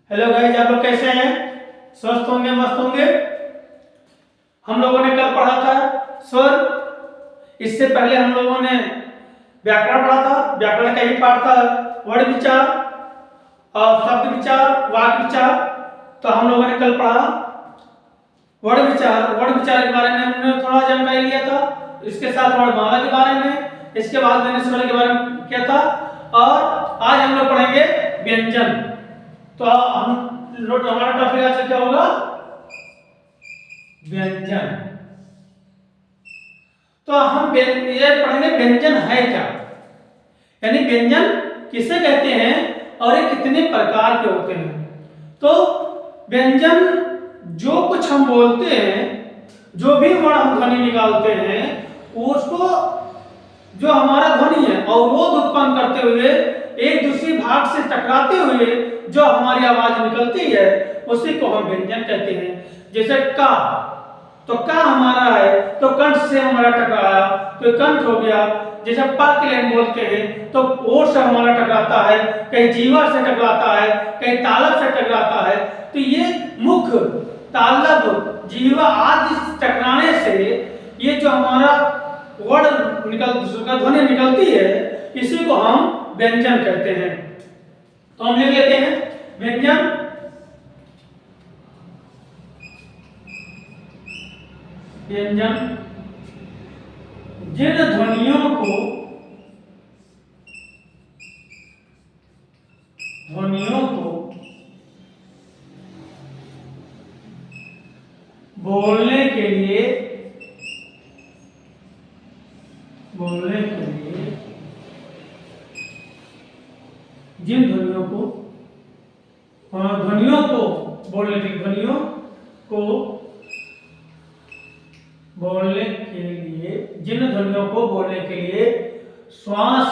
Hello guys, आप लोग कैसे हैं? स्वस्थ होंगे, मस्त होंगे। हम लोगों ने कल पढ़ा था स्वर। इससे पहले हम लोगों ने व्याकरण पढ़ा था। व्याकरण का ही पाठ था वर्ण विचार और शब्द विचार, वाक्य विचार। तो हम लोगों ने कल पढ़ा वर्ण विचार। वर्ण विचार के बारे में हमने थोड़ा जानकारी लिया था। इसके साथ वर्णमाला के बारे में, इसके बाद मैंने स्वर के बारे में किया था। और आज हम लोग पढ़ेंगे व्यंजन। तो हमारा टॉपिक आज क्या होगा? व्यंजन। तो हम ये पढ़ेंगे व्यंजन है क्या, यानी व्यंजन किसे कहते हैं और ये कितने प्रकार के होते हैं। तो व्यंजन जो कुछ हम बोलते हैं, जो भी वर्ण हम ध्वनि निकालते हैं, उसको जो हमारा ध्वनि है अवरोध उत्पन्न करते हुए एक दूसरी भाग से टकराते हुए जो हमारी आवाज निकलती है उसी को हम व्यंजन कहते हैं। जैसे का, तो का हमारा है तो कंठ से हमारा टकराया तो कंठ हो गया। जैसे पा के लिए बोलते हैं तो ओठ से हमारा टकराता है, कहीं जीवा से टकराता है, कहीं तालब से टकराता है। तो ये मुख, तालब, जीवा आदि टकराने से ये जो हमारा वर्ण ध्वनि निकलती है इसी को हम व्यंजन कहते हैं। तो हम लिख लेते हैं व्यंजन व्यंजन जिन ध्वनियों को बोलने के लिए जिन ध्वनियों को बोलने के लिए जिन ध्वनियों को बोलने के लिए श्वास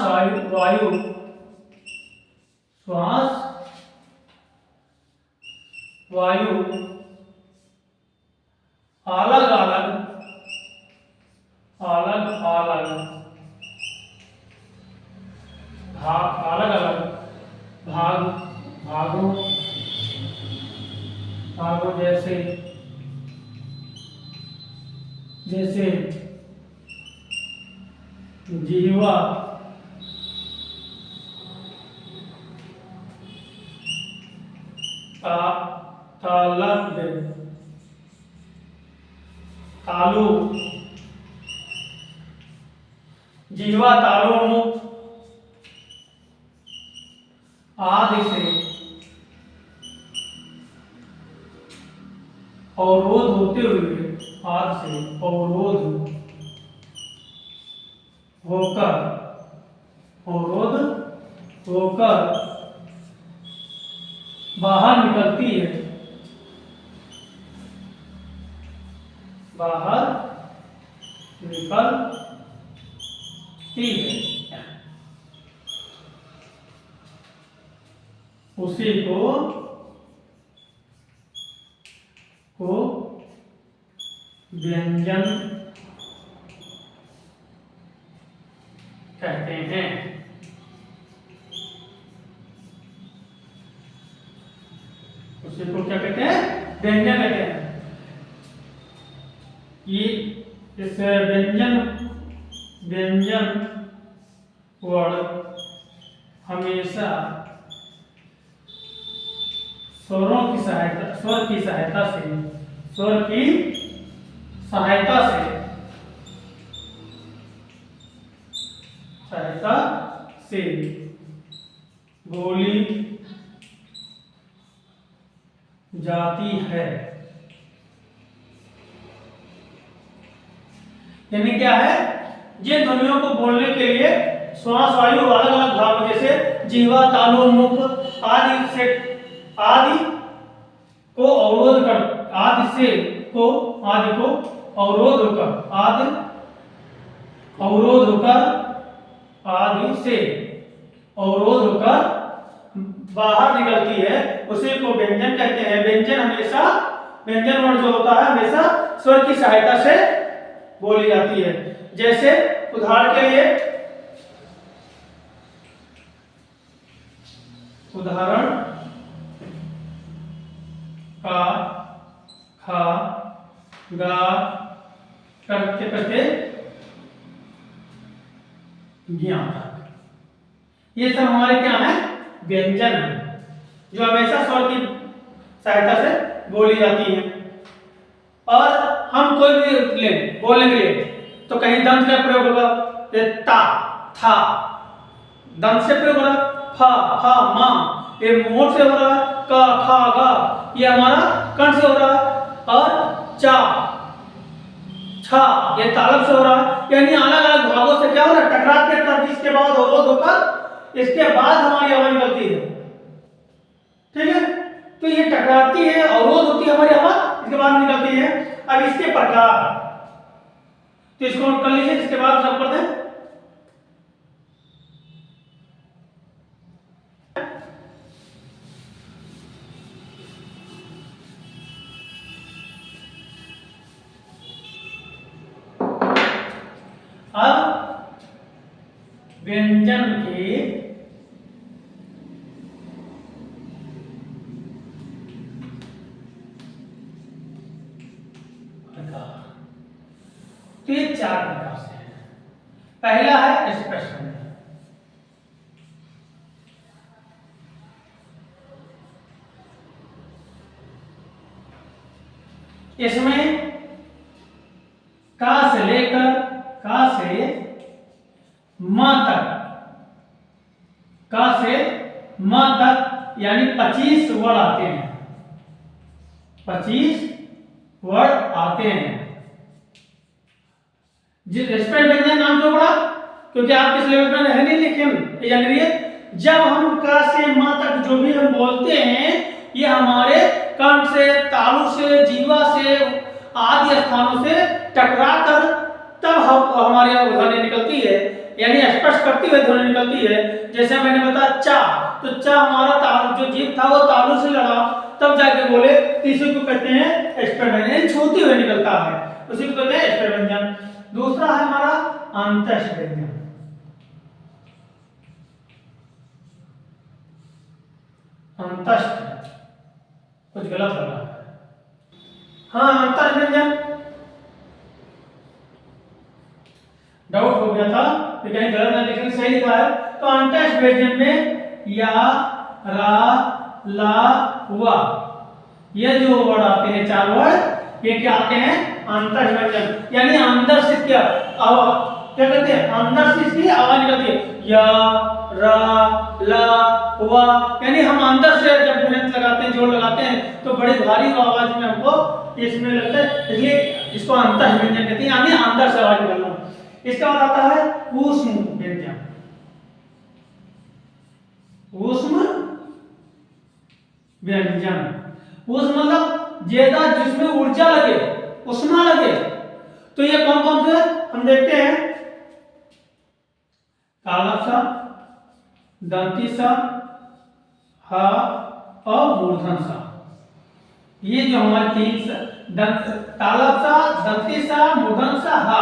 वायु अलग अलग भागों जैसे जीवा, तालब, तालु, जीवा तालु मुख आदि से अवरोध होते हुए अवरोध होकर बाहर निकलती है। उसी को व्यंजन कहते हैं। उसी को क्या कहते हैं? व्यंजन कहते हैं। ये इस व्यंजन वर्ण हमेशा स्वर की सहायता से बोली जाती है। यानी क्या है? जिन ध्वनियों को बोलने के लिए श्वास वायु अलग अलग भाग जैसे जीवा, तालु, मुख आदि को अवरोध होकर बाहर निकलती है, उसी को व्यंजन कहते हैं। व्यंजन वर्ण जो होता है हमेशा स्वर की सहायता से बोली जाती है। जैसे उदाहरण के लिए खा गा करते करते ज्ञा तक। ये सब हमारे क्या है? व्यंजन है, जो हमेशा स्वर की सहायता से बोली जाती है। और हम कोई भी ले बोलने के लिए तो कहीं दंत का प्रयोग होगा, ता था दंत से प्रयोग हो रहा, फा फा मा ये मोट से हो रहा, का खा गा ये हमारा कंठ से हो रहा, और चा छा ये तालब से हो रहा है। यानी अलग अलग भागों से क्या हो रहा है? टकरा के तब इसके बाद अवरोध होकर इसके बाद हमारी आवाज निकलती है। ठीक है, तो ये टकराती है, अवरोध होती है हमारी आवाज, इसके बाद निकलती है। अब इसके प्रकार, तो इसको नोट कर लीजिए, इसके बाद सब करते हैं। अब व्यंजन के तो ये 4 प्रकार से है। पहला है एक्सप्रेशन, इसमें का से लेकर का से म तक, का से म तक यानी 25 वर्ड आते हैं, 25 वर्ड आते हैं। जिस एक्सप्रेस व्यंजन नाम क्यों पड़ा? क्योंकि आपके सिलेबस में है नहीं, लेकिन याद रखिए जब हम का से म तक जो भी हम बोलते हैं ये हमारे कंठ से, तालु से, जीवा से आदि स्थानों से टकरा कर तब हमारे यहाँ ध्वनि निकलती है, यानी स्पष्ट करती हुई ध्वनि निकलती है। जैसे मैंने बताया चा, तो चा हमारा जो जीभ था वो तालु से लड़ा तब जाके बोले, तीसरे को कहते हैं एक्सप्रेस व्यंजन, छूती हुई निकलता है, उसी को कहते हैं एक्सप्रेस व्यंजन। दूसरा है हमारा अंतस्थ व्यंजन। अंतस्थ कुछ गलत लग रहा है, हाँ अंतस्थ व्यंजन डाउट हो गया था कि कहीं गलत ना, लेकिन सही लिखा है। तो अंतस्थ व्यंजन में या, रा, ला, वा ये जो वर्ड आते हैं 4 वर्ड, ये क्या आते हैं? अंतस्थ व्यंजन, यानी अंदर से क्या क्या कहते हैं? अंदर से इसकी आवाज निकलती है, या, रा, ला, वा, यानी हम अंदर से जब मेहनत लगाते हैं, जोर लगाते हैं तो बड़ी भारी आवाज में हमको इसमें लगता है, इसलिए इसको अंतस्थ व्यंजन कहते हैं, यानी अंदर से आवाज निकलना। इसके बाद आता है ऊष्म व्यंजन। ऊष्म व्यंजन, ऊष्म मतलब ज्यादा जिसमें ऊर्जा लगे, उष्मा लगे। तो ये कौन कौन से हम देखते हैं? तालब सा, दंती सा, हा और मूर्धन सा। ये जो हमारे 3 तालब सा, दंती सा, मूर्धन सा, हा,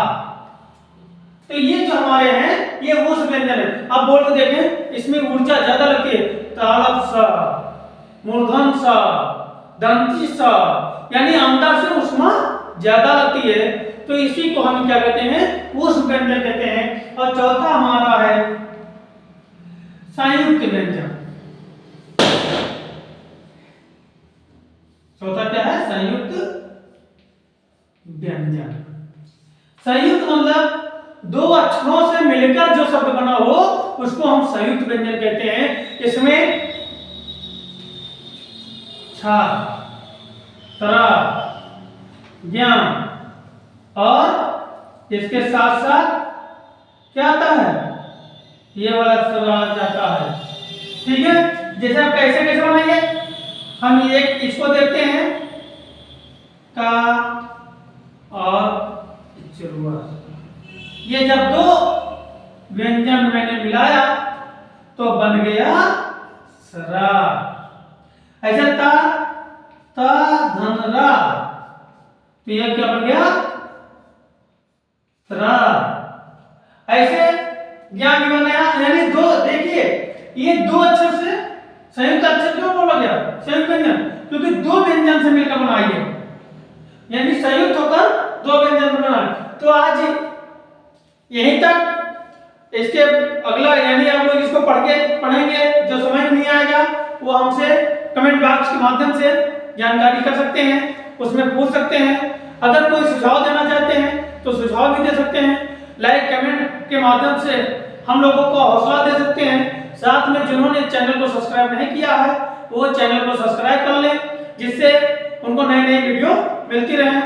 तो ये जो हमारे हैं ये ऊष्म व्यंजन है। अब बोल के देखें, इसमें ऊर्जा ज्यादा लगती है, तालब सा, मूर्धन सा, दंती सा, यानी अंदर से उष्मा ज्यादा लगती है, तो इसी को हम क्या कहते हैं? ऊष्म व्यंजन कहते हैं। और चौथा हमारा है संयुक्त व्यंजन। चौथा क्या है? संयुक्त व्यंजन। संयुक्त मतलब 2 अक्षरों से मिलकर जो शब्द बना हो उसको हम संयुक्त व्यंजन कहते हैं। इसमें छा, तरा, ज्ञान और इसके साथ साथ क्या आता है? ये वाला शब्द आ जाता है। ठीक है, जैसे आप कैसे कैसे बनाएंगे? हम ये इसको देखते हैं, का और चरुआ, ये जब 2 व्यंजन मैंने मिलाया तो बन गया सरा। ऐसा ता, ता, धन, रा, तो यह क्या बन गया? रा। ऐसे ज्ञान भी बनाया, यानी 2, देखिए ये 2 अक्षर से संयुक्त अक्षर क्यों बोला गया संयुक्त व्यंजन? क्योंकि 2 व्यंजन से मिलकर बना है। यानी संयुक्त होकर दो व्यंजन बना। तो आज यहीं तक। इसके अगला यानी आप लोग इसको पढ़ेंगे, जो समझ नहीं आएगा वो हमसे कमेंट बॉक्स के माध्यम से जानकारी कर सकते हैं, उसमें पूछ सकते हैं। अगर कोई सुझाव देना चाहते हैं तो सुझाव भी दे सकते हैं। लाइक कमेंट के माध्यम से हम लोगों को हौसला दे सकते हैं। साथ में जिन्होंने चैनल को सब्सक्राइब नहीं किया है वो चैनल को सब्सक्राइब कर लें, जिससे उनको नई नई वीडियो मिलती रहे।